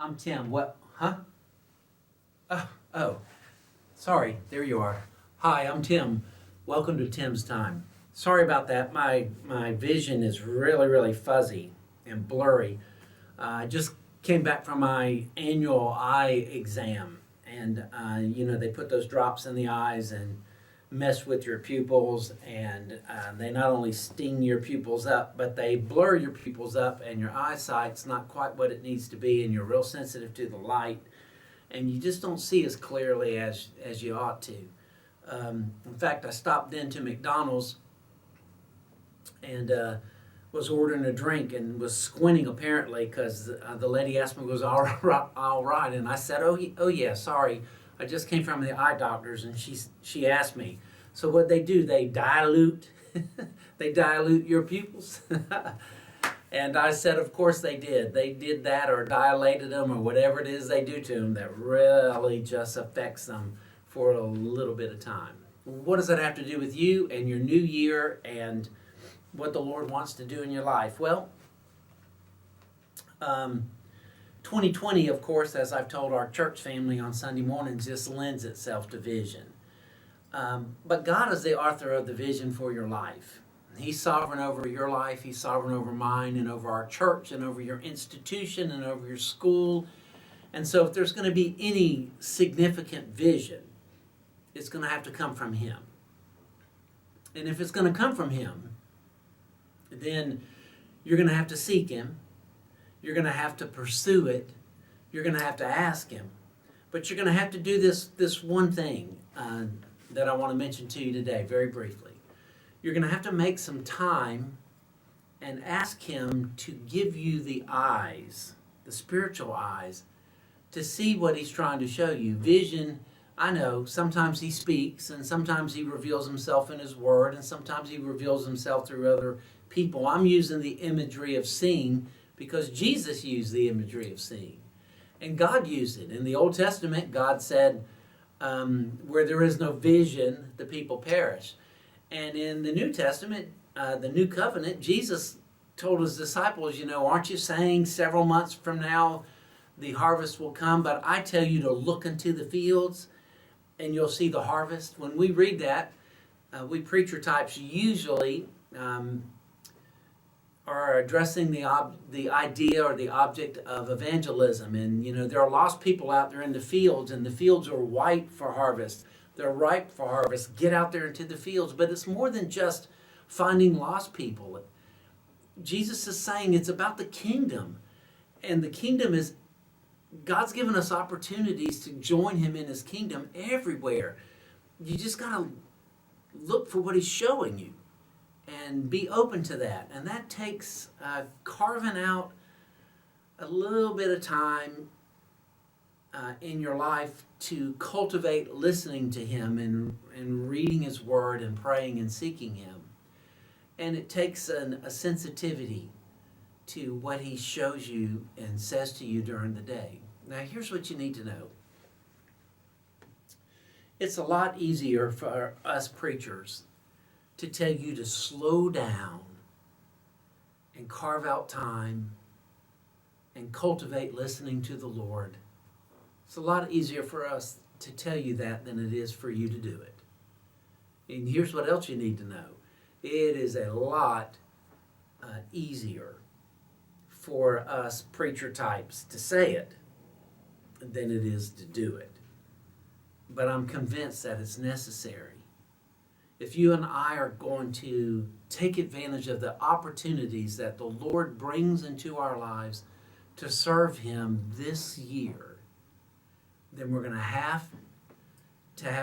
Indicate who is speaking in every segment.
Speaker 1: I'm Tim. What? Huh? Oh, sorry. There you are. Hi, I'm Tim. Welcome to Tim's Time. Sorry about that. My vision is really fuzzy and blurry. I just came back from my annual eye exam, and they put those drops in the eyes and mess with your pupils, and they not only sting your pupils up, but they blur your pupils up, and your eyesight's not quite what it needs to be, and you're real sensitive to the light, and you just don't see as clearly as you ought to. In fact, I stopped into McDonald's and was ordering a drink and was squinting apparently because the lady asked me was all right, and I said, oh yeah, sorry, I just came from the eye doctors, and she asked me, so what they do? They dilute, they dilute your pupils, and I said, of course they did. They did that or dilated them or whatever it is they do to them that really just affects them for a little bit of time. What does that have to do with you and your new year and what the Lord wants to do in your life? Well, 2020, of course, as I've told our church family on Sunday mornings, just lends itself to vision. But God is the author of the vision for your life. He's sovereign over your life. He's sovereign over mine and over our church and over your institution and over your school. And so if there's going to be any significant vision, it's going to have to come from Him. And if it's going to come from Him, then you're going to have to seek Him. You're going to have to pursue it. You're going to have to ask Him. But you're going to have to do this one thing that I want to mention to you today very briefly. You're going to have to make some time and ask Him to give you the eyes, the spiritual eyes, to see what He's trying to show you. Vision, I know, sometimes He speaks, and sometimes He reveals Himself in His Word, and sometimes He reveals Himself through other people. I'm using the imagery of seeing because Jesus used the imagery of seeing. And God used it. In the Old Testament, God said, where there is no vision, the people perish. And in the New Testament, the New Covenant, Jesus told His disciples, aren't you saying several months from now the harvest will come? But I tell you to look into the fields and you'll see the harvest. When we read that, we preacher types usually are addressing the idea or the object of evangelism. And, there are lost people out there in the fields, and the fields are white for harvest. They're ripe for harvest. Get out there into the fields. But it's more than just finding lost people. Jesus is saying it's about the kingdom. And the kingdom is, God's given us opportunities to join Him in His kingdom everywhere. You just got to look for what He's showing you and be open to that. And that takes carving out a little bit of time in your life to cultivate listening to Him and reading His Word and praying and seeking Him. And it takes a sensitivity to what He shows you and says to you during the day. Now, here's what you need to know. It's a lot easier for us preachers to tell you to slow down and carve out time and cultivate listening to the Lord. It's a lot easier for us to tell you that than it is for you to do it. And here's what else you need to know. It is a lot easier for us preacher types to say it than it is to do it. But I'm convinced that it's necessary. If you and I are going to take advantage of the opportunities that the Lord brings into our lives to serve Him this year, then we're going to have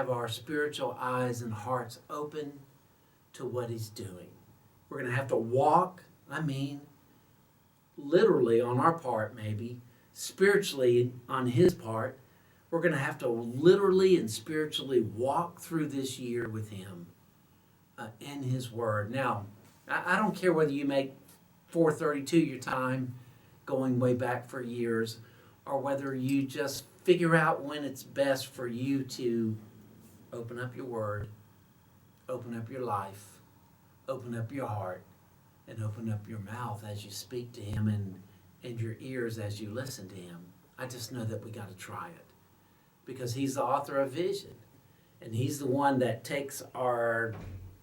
Speaker 1: our spiritual eyes and hearts open to what He's doing. We're going to have to walk, literally on our part maybe, spiritually on His part. We're going to have to literally and spiritually walk through this year with Him in His Word. Now, I don't care whether you make 4:32 your time, going way back for years, or whether you just figure out when it's best for you to open up your Word, open up your life, open up your heart, and open up your mouth as you speak to Him and your ears as you listen to Him. I just know that we got to try it because He's the author of vision. And He's the one that takes our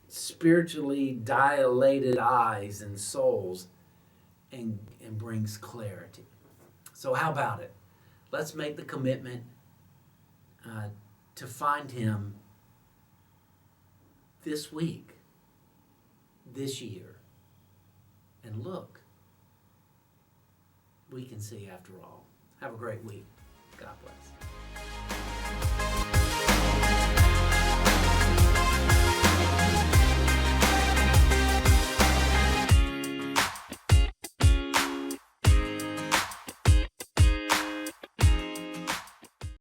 Speaker 1: spiritually dilated eyes and souls and brings clarity. So how about it? Let's make the commitment to find Him this week, this year. And look, we can see after all. Have a great week. God bless.